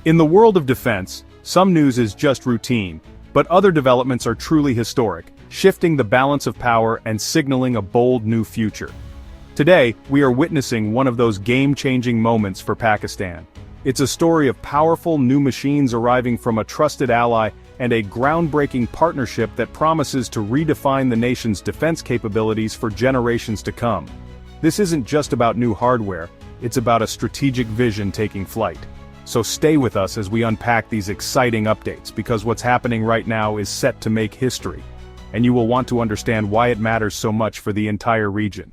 In the world of defense, some news is just routine, but other developments are truly historic, shifting the balance of power and signaling a bold new future. Today, we are witnessing one of those game-changing moments for Pakistan. It's a story of powerful new machines arriving from a trusted ally and a groundbreaking partnership that promises to redefine the nation's defense capabilities for generations to come. This isn't just about new hardware, it's about a strategic vision taking flight. So stay with us as we unpack these exciting updates, because what's happening right now is set to make history, and you will want to understand why it matters so much for the entire region.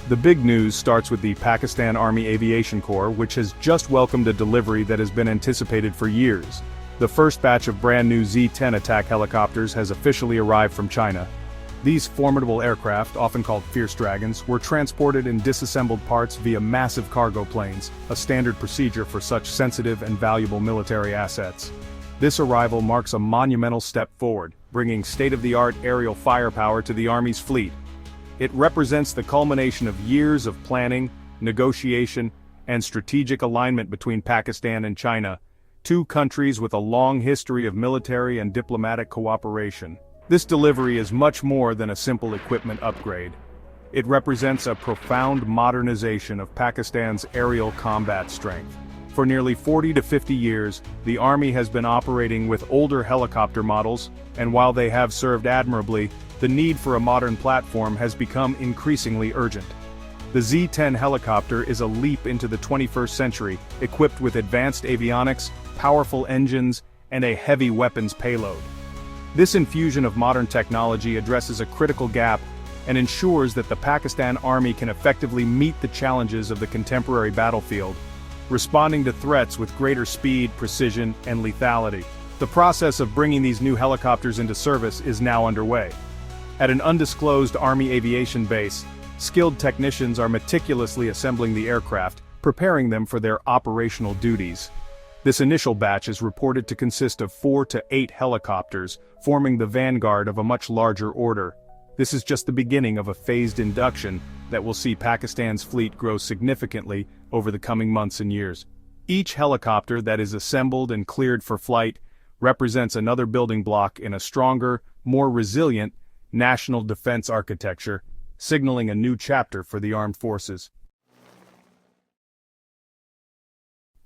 The big news starts with the Pakistan Army Aviation Corps, which has just welcomed a delivery that has been anticipated for years. The first batch of brand new Z10 attack helicopters has officially arrived from China. These formidable aircraft, often called Fierce Dragons, were transported in disassembled parts via massive cargo planes, a standard procedure for such sensitive and valuable military assets. This arrival marks a monumental step forward, bringing state-of-the-art aerial firepower to the Army's fleet. It represents the culmination of years of planning, negotiation, and strategic alignment between Pakistan and China, two countries with a long history of military and diplomatic cooperation. This delivery is much more than a simple equipment upgrade. It represents a profound modernization of Pakistan's aerial combat strength. For nearly 40 to 50 years, the Army has been operating with older helicopter models, and while they have served admirably, the need for a modern platform has become increasingly urgent. The Z10 helicopter is a leap into the 21st century, equipped with advanced avionics, powerful engines, and a heavy weapons payload. This infusion of modern technology addresses a critical gap and ensures that the Pakistan Army can effectively meet the challenges of the contemporary battlefield, responding to threats with greater speed, precision, and lethality. The process of bringing these new helicopters into service is now underway. At an undisclosed Army aviation base, skilled technicians are meticulously assembling the aircraft, preparing them for their operational duties. This initial batch is reported to consist of 4 to 8 helicopters, forming the vanguard of a much larger order. This is just the beginning of a phased induction that will see Pakistan's fleet grow significantly over the coming months and years. Each helicopter that is assembled and cleared for flight represents another building block in a stronger, more resilient, national defense architecture, signaling a new chapter for the armed forces.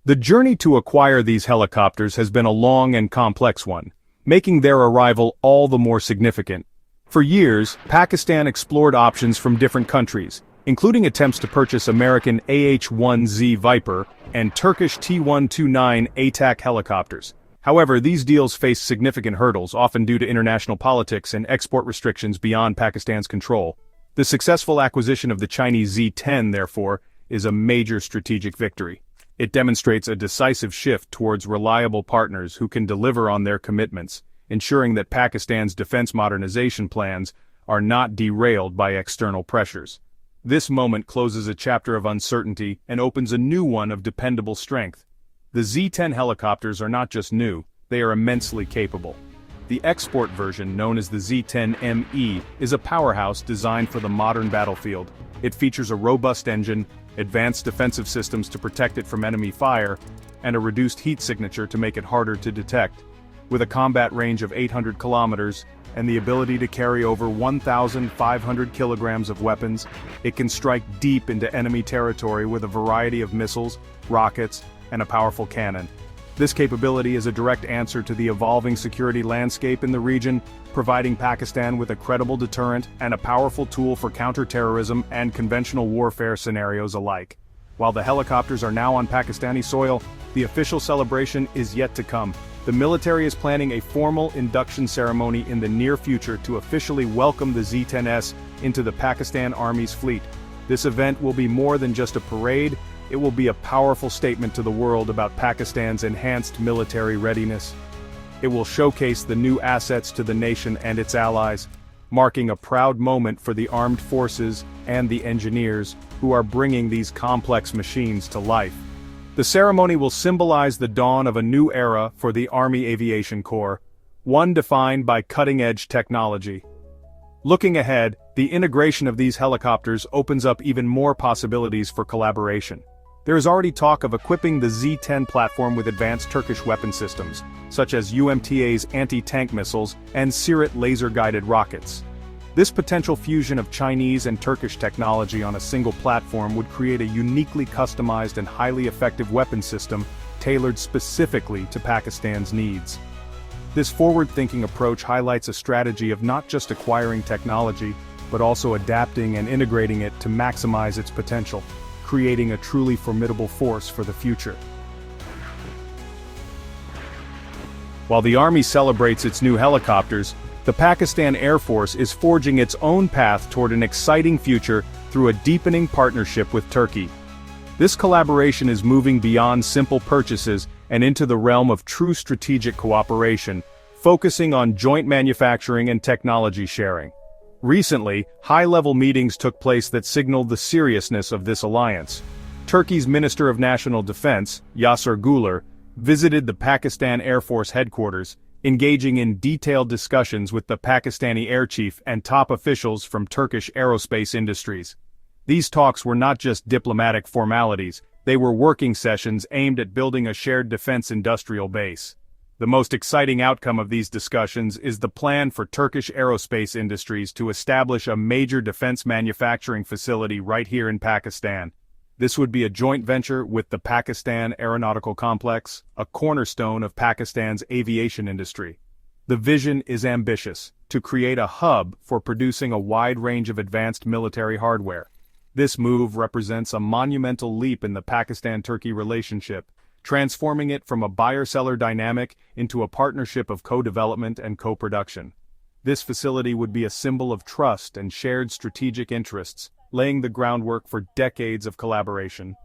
The journey to acquire these helicopters has been a long and complex one, making their arrival all the more significant. For years, Pakistan explored options from different countries, including attempts to purchase American AH-1Z Viper and Turkish T-129 ATAC helicopters. However, these deals faced significant hurdles, often due to international politics and export restrictions beyond Pakistan's control. The successful acquisition of the Chinese Z10, therefore, is a major strategic victory. It demonstrates a decisive shift towards reliable partners who can deliver on their commitments, ensuring that Pakistan's defense modernization plans are not derailed by external pressures. This moment closes a chapter of uncertainty and opens a new one of dependable strength. The Z10 helicopters are not just new, they are immensely capable. The export version, known as the Z10ME, is a powerhouse designed for the modern battlefield. It features a robust engine, advanced defensive systems to protect it from enemy fire, and a reduced heat signature to make it harder to detect. With a combat range of 800 kilometers and the ability to carry over 1,500 kilograms of weapons, it can strike deep into enemy territory with a variety of missiles, rockets, and a powerful cannon. This capability is a direct answer to the evolving security landscape in the region, providing Pakistan with a credible deterrent and a powerful tool for counter-terrorism and conventional warfare scenarios alike. While the helicopters are now on Pakistani soil, the official celebration is yet to come. The military is planning a formal induction ceremony in the near future to officially welcome the Z10s into the Pakistan Army's fleet. This event will be more than just a parade. It will be a powerful statement to the world about Pakistan's enhanced military readiness. It will showcase the new assets to the nation and its allies, marking a proud moment for the armed forces and the engineers who are bringing these complex machines to life. The ceremony will symbolize the dawn of a new era for the Army Aviation Corps, one defined by cutting-edge technology. Looking ahead, the integration of these helicopters opens up even more possibilities for collaboration. There is already talk of equipping the Z10 platform with advanced Turkish weapon systems, such as UMTA's anti-tank missiles and Sirit laser-guided rockets. This potential fusion of Chinese and Turkish technology on a single platform would create a uniquely customized and highly effective weapon system tailored specifically to Pakistan's needs. This forward-thinking approach highlights a strategy of not just acquiring technology, but also adapting and integrating it to maximize its potential, creating a truly formidable force for the future. While the Army celebrates its new helicopters, the Pakistan Air Force is forging its own path toward an exciting future through a deepening partnership with Turkey. This collaboration is moving beyond simple purchases and into the realm of true strategic cooperation, focusing on joint manufacturing and technology sharing. Recently, high-level meetings took place that signaled the seriousness of this alliance. Turkey's Minister of National Defense, Yasir Güler, visited the Pakistan Air Force headquarters, engaging in detailed discussions with the Pakistani air chief and top officials from Turkish aerospace industries. These talks were not just diplomatic formalities, they were working sessions aimed at building a shared defense industrial base. The most exciting outcome of these discussions is the plan for Turkish aerospace industries to establish a major defense manufacturing facility right here in Pakistan. This would be a joint venture with the Pakistan Aeronautical Complex, a cornerstone of Pakistan's aviation industry. The vision is ambitious, to create a hub for producing a wide range of advanced military hardware. This move represents a monumental leap in the Pakistan-Turkey relationship, transforming it from a buyer-seller dynamic into a partnership of co-development and co-production. This facility would be a symbol of trust and shared strategic interests, laying the groundwork for decades of collaboration.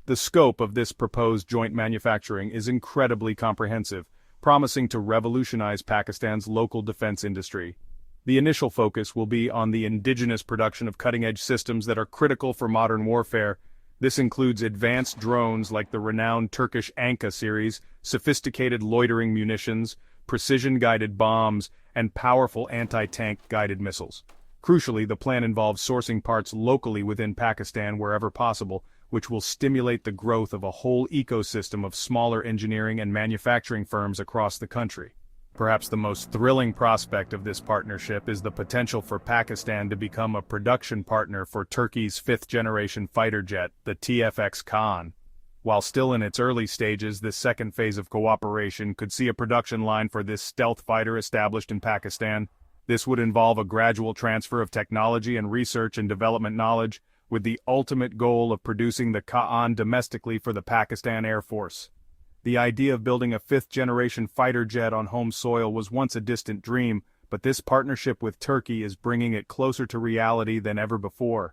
The scope of this proposed joint manufacturing is incredibly comprehensive, promising to revolutionize Pakistan's local defense industry. The initial focus will be on the indigenous production of cutting-edge systems that are critical for modern warfare. This includes advanced drones like the renowned Turkish Anka series, sophisticated loitering munitions, precision-guided bombs, and powerful anti-tank guided missiles. Crucially, the plan involves sourcing parts locally within Pakistan wherever possible, which will stimulate the growth of a whole ecosystem of smaller engineering and manufacturing firms across the country. Perhaps the most thrilling prospect of this partnership is the potential for Pakistan to become a production partner for Turkey's fifth-generation fighter jet, the TFX KAAN. While still in its early stages, this second phase of cooperation could see a production line for this stealth fighter established in Pakistan. This would involve a gradual transfer of technology and research and development knowledge, with the ultimate goal of producing the KAAN domestically for the Pakistan Air Force. The idea of building a fifth-generation fighter jet on home soil was once a distant dream, but this partnership with Turkey is bringing it closer to reality than ever before.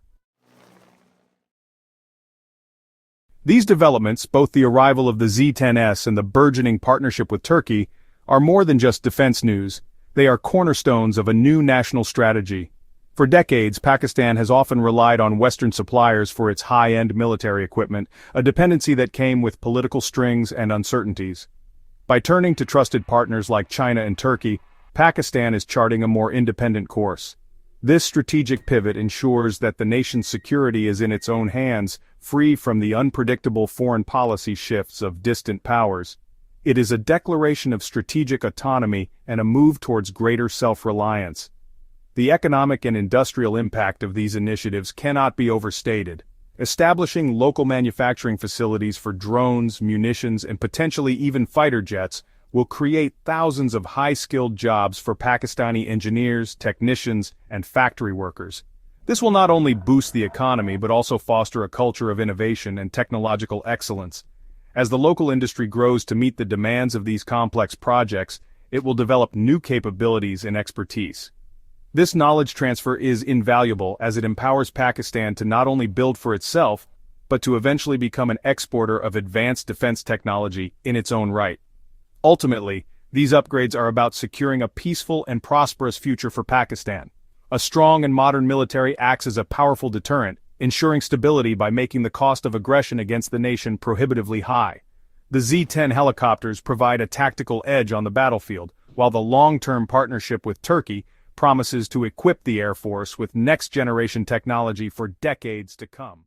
These developments, both the arrival of the Z10s and the burgeoning partnership with Turkey, are more than just defense news. They are cornerstones of a new national strategy. For decades, Pakistan has often relied on Western suppliers for its high-end military equipment, a dependency that came with political strings and uncertainties. By turning to trusted partners like China and Turkey, Pakistan is charting a more independent course. This strategic pivot ensures that the nation's security is in its own hands, free from the unpredictable foreign policy shifts of distant powers. It is a declaration of strategic autonomy and a move towards greater self-reliance. The economic and industrial impact of these initiatives cannot be overstated. Establishing local manufacturing facilities for drones, munitions, and potentially even fighter jets will create thousands of high-skilled jobs for Pakistani engineers, technicians, and factory workers. This will not only boost the economy but also foster a culture of innovation and technological excellence. As the local industry grows to meet the demands of these complex projects, it will develop new capabilities and expertise. This knowledge transfer is invaluable as it empowers Pakistan to not only build for itself, but to eventually become an exporter of advanced defense technology in its own right. Ultimately, these upgrades are about securing a peaceful and prosperous future for Pakistan. A strong and modern military acts as a powerful deterrent, ensuring stability by making the cost of aggression against the nation prohibitively high. The Z-10 helicopters provide a tactical edge on the battlefield, while the long-term partnership with Turkey promises to equip the Air Force with next-generation technology for decades to come.